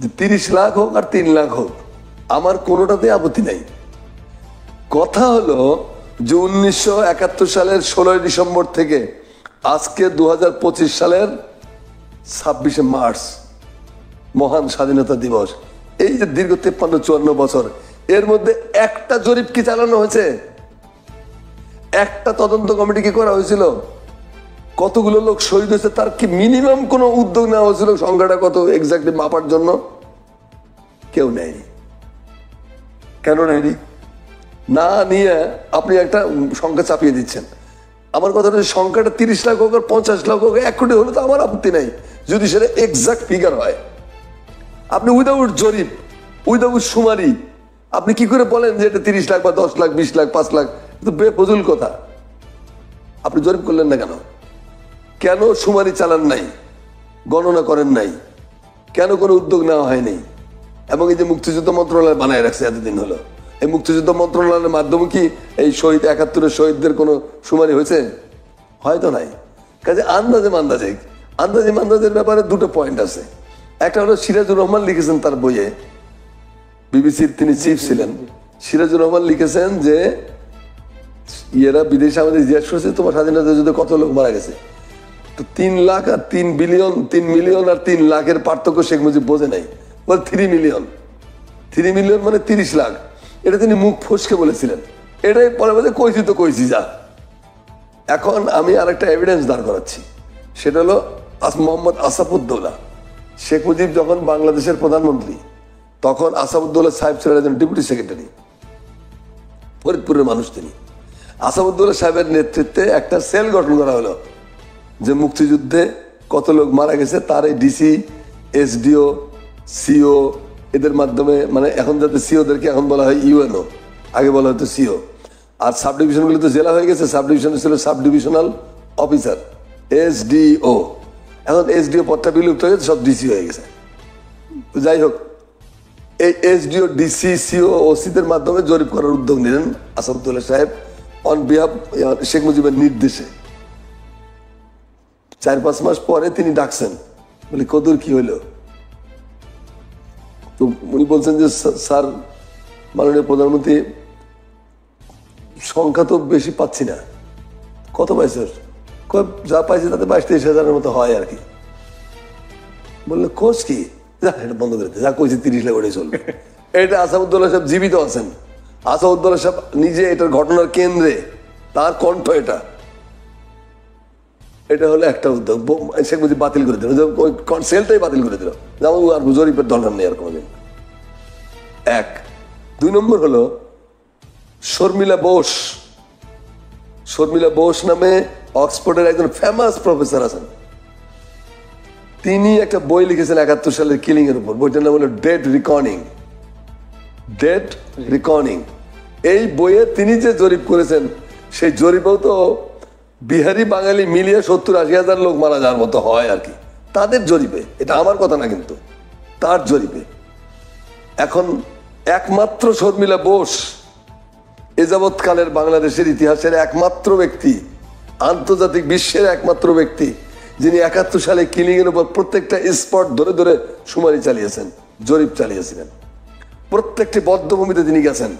যে 30 লাখ হোক আর 3 লাখ হোক, আমার কোনোটাতে আপত্তি নাই। কথা হলো যে 1971 সালের 16 ডিসেম্বর থেকে আজকে 2025 সালের 26শে মার্চ মহান স্বাধীনতা দিবস, এই যে দীর্ঘ 53-54 বছর, এর মধ্যে একটা জরিপ কি চালানো হয়েছে? একটা তদন্ত কমিটি কি করা হয়েছিল? কতগুলো লোক শহীদ হয়েছে তার কি মিনিমাম কোনো উদ্যোগ নেওয়া হয়েছিল সংখ্যাটা কত এক্স্যাক্টলি মাপার জন্য? কেউ নেয়নি। কেন নেয়নি? না নিয়ে আপনি একটা সংখ্যা চাপিয়ে দিচ্ছেন। আমার কথা হচ্ছে সংখ্যাটা 30 লাখ হোক আর 50 লাখ হোক, 1 কোটি হলে তো আমার আপত্তি নাই, যদি সেটা এক্সাক্ট ফিগার হয়। আপনি উইদাউট জরিপ, উইদাউট সুমারি আপনি কি করে বলেন যে এটা 30 লাখ বা 10 লাখ 20 লাখ 5 লাখ? তো বেফজুল কথা। আপনি জরিপ করলেন না কেন? কেন সুমারি চালান নাই, গণনা করেন নাই? কেন কোনো উদ্যোগ নেওয়া হয়নি? এবং এই যে মুক্তিযুদ্ধ মন্ত্রণালয় বানায় রাখছে এতদিন হলো, এই মুক্তিযুদ্ধ মন্ত্রণালয়ের মাধ্যমে কি এই শহীদ 71-এর শহীদদের কোনো সুমারি হয়েছে? হয়তো নাই। কাজে আন্দাজে মান্দাজের ব্যাপারে দুটো পয়েন্ট আছে। একটা হলো সিরাজুর রহমান লিখেছেন তার বইয়ে, বিবিসির তিনি চিফ ছিলেন, সিরাজুর রহমান লিখেছেন যে ইয়েরা বিদেশে আমাদের জিজ্ঞেস করছে তোমার স্বাধীনতা যুদ্ধে কত লোক মারা গেছে, তো 3 লাখ আর 3 বিলিয়ন, 3 মিলিয়ন আর 3 লাখের পার্থক্য শেখ মুজিব বোঝে নাই। বল 3 মিলিয়ন, 3 মিলিয়ন মানে 30 লাখ। এটা তিনি মুখ ফসকে বলেছিলেন। এটাই পরে বলে কইছি যা। এখন আমি আরেকটা এভিডেন্স দাঁড় করাচ্ছি, সেটা হলো মোহাম্মদ আসাফউদ্দৌলা। শেখ মুজিব যখন বাংলাদেশের প্রধানমন্ত্রী, তখন আসাফউদ্দৌলা সাহেব ছিলেন একজন ডেপুটি সেক্রেটারি, ফরিদপুরের মানুষ তিনি। আসাফউদ্দৌলা সাহেবের নেতৃত্বে একটা সেল গঠন করা হলো যে মুক্তিযুদ্ধে কত লোক মারা গেছে তার এই ডিসি, এসডিও, সিও এদের মাধ্যমে, মানে এখন যাতে সিওদেরকে এখন বলা হয় ইউএনও, আগে বলা হতো সিও। আর সাব ডিভিশনগুলো তো জেলা হয়ে গেছে, সাব ডিভিশন ছিল সাব ডিভিশনাল অফিসার, এসডিও। এখন এসডিও পদটা বিলুপ্ত হয়ে সব ডিসি হয়ে গেছে। যাই হোক, এই এসডিও, ডিসি, সিও, ওসিদের মাধ্যমে জরিপ করার উদ্যোগ নিলেন আসাদুল্লাহ সাহেব অন বিহাফ শেখ মুজিবের নির্দেশে। 4-5 মাস পরে তিনি ডাকছেন, বলি কদুর কি হইল? তো উনি বলছেন যে স্যার মাননীয় প্রধানমন্ত্রী, সংখ্যা তো বেশি পাচ্ছি না। কত পাইছে? যা পাইছে তাতে 22-23 হাজারের মতো হয় আর কি। বললো কোচ কি, যা এটা বন্ধ করে যা কইছে 30 লাখ ওটাই চলবে। এটা আসাদুল্লাহ সাহেব জীবিত আছেন, আসাদুল্লাহ সাহেব নিজে এটার ঘটনার কেন্দ্রে, তার কণ্ঠ এটা। এটা হলো একটা উদ্যোগ। শেখ মুজিব বাতিল করে দিল, সেলটাই বাতিল করে দিল, যেমন আর জরিপের দরকার নেই আর কোনোদিন। 1, 2 নম্বর হলো শর্মিলা বোস নামে অক্সফোর্ডের একজন ফেমাস প্রফেসর আছেন। তিনি একটা বই লিখেছেন 71 সালের কিলিং এর উপর। বইটার নাম হলো ডেড রিকনিং। এই বইয়ে তিনি যে জরিপ করেছেন, সেই জরিপেও তো বিহারি বাঙালি মিলিয়ে 70-80 হাজার লোক মারা যাওয়ার মতো হয় আর কি, তাদের জরিপে। এটা আমার কথা না, কিন্তু তার জরিপে। এখন একমাত্র শর্মিলা বোস এ যাবৎকালের বাংলাদেশের ইতিহাসের একমাত্র ব্যক্তি, আন্তর্জাতিক বিশ্বের একমাত্র ব্যক্তি, যিনি 71 সালে কিলিং এর উপর প্রত্যেকটা স্পট ধরে ধরে শুমারি চালিয়েছেন, জরিপ চালিয়েছিলেন। প্রত্যেকটি বদ্ধভূমিতে তিনি গেছেন,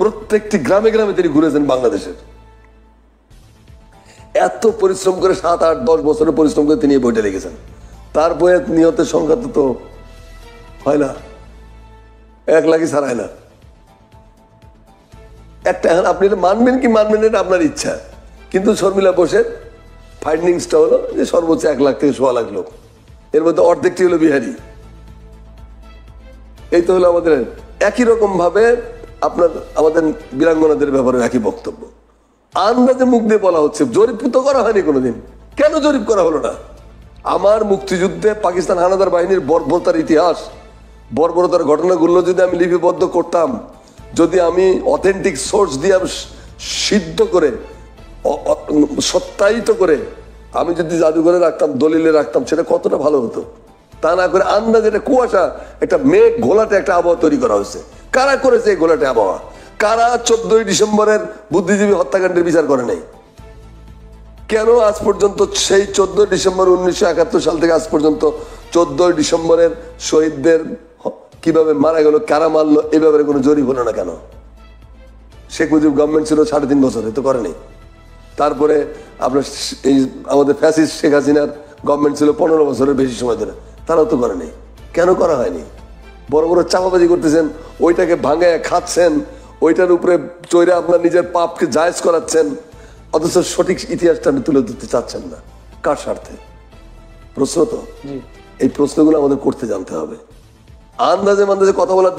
প্রত্যেকটি গ্রামে গ্রামে তিনি ঘুরেছেন বাংলাদেশের। এত পরিশ্রম করে 7, 8, 10 বছরের পরিশ্রম করে তিনি এই বইটা লিখেছেন। তার বইয়ের নিহতের সংখ্যা তো হয় না, 1 লাখই ছাড়ায় না একটা। এখন আপনি মানবেন কি মানবেন এটা আপনার ইচ্ছা, কিন্তু শর্মিলা বোসের ফাইন্ডিংসটা হলো যে সর্বোচ্চ 1 লাখ থেকে 1.25 লাখ লোক, এর মধ্যে অর্ধেকটি হলো বিহারি। এই তো হলো আমাদের একই রকম ভাবে আমাদের বীরাঙ্গনাদের ব্যাপারে একই বক্তব্য। আন্দাজে মুখ দিয়ে বলা হচ্ছে, জরিপ তো করা হয়নি কোনোদিন। কেন জরিপ করা হলো না? আমার মুক্তিযুদ্ধে পাকিস্তান হানাদার বাহিনীর বর্বরতার ইতিহাস, বর্বরতার ঘটনাগুলো যদি আমি লিপিবদ্ধ করতাম, যদি আমি অথেন্টিক সোর্স দিয়ে সিদ্ধ করে সত্যায়িত করে আমি যদি জাদুঘরে রাখতাম, দলিলে রাখতাম, সেটা কতটা ভালো হতো। তা না করে আন্দাজে একটা কুয়াশা, একটা মেঘ ঘোলাটে একটা আবহাওয়া তৈরি করা হয়েছে। কারা করেছে এই ঘোলাটে আবহাওয়া? কারা 14ই ডিসেম্বরের বুদ্ধিজীবী হত্যাকাণ্ডের বিচার করে নাই? কেন আজ পর্যন্ত সেই 14 ডিসেম্বর 1971 সাল থেকে আজ পর্যন্ত 14 ডিসেম্বরের শহীদদের কিভাবে মারা গেল, কারা মারলো, এ ব্যাপারে কোনো জরিপ হলো না কেন? শেখ মুজিব গভর্নমেন্ট ছিল 3.5 বছরে, তো করেনি। তারপরে আপনার এই আমাদের ফ্যাসিস্ট শেখ হাসিনার গভর্নমেন্ট ছিল 15 বছরের বেশি সময় ধরে, তারাও তো করেনি। কেন করা হয়নি? বড় বড় চাপাবাজি করতেছেন, ওইটাকে ভাঙায় খাচ্ছেন, ওইটার উপরে চৈরা আপনার নিজের পাপকে জায়েজ করাচ্ছেন, অথচ সঠিক ইতিহাসটা আপনি তুলে ধরতে চাচ্ছেন না। কার স্বার্থে? প্রশ্ন তো, এই প্রশ্নগুলো আমাদের করতে জানতে হবে। আন্দাজে মান্দাজে কথা বলার